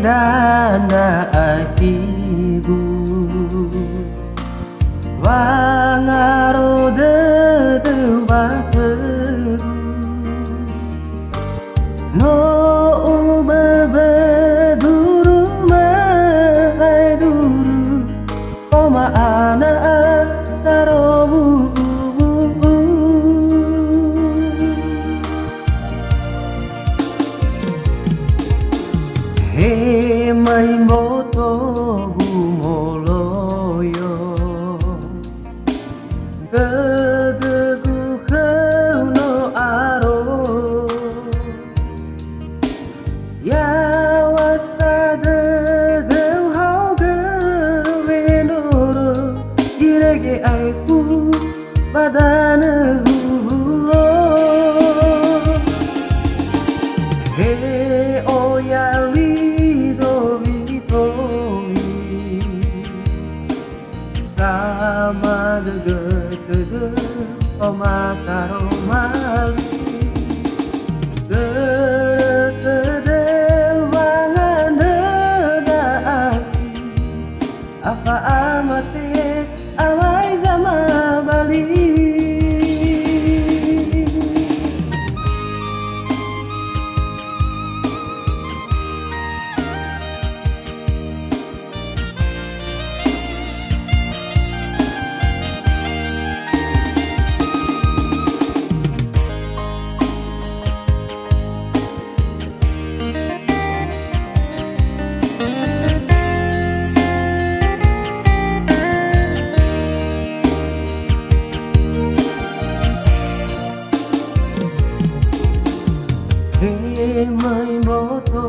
dana akibu wangaro de waktu no ubebeduru mahai duru koma ana sarobu he mai moto gumoloyo Dedeku no aro ya wasada deu hau gewenoro irege aiku badana he oya lido vitomi sama gege oma karo mali gede wangana da aki apa amate awai sama bali Mai moto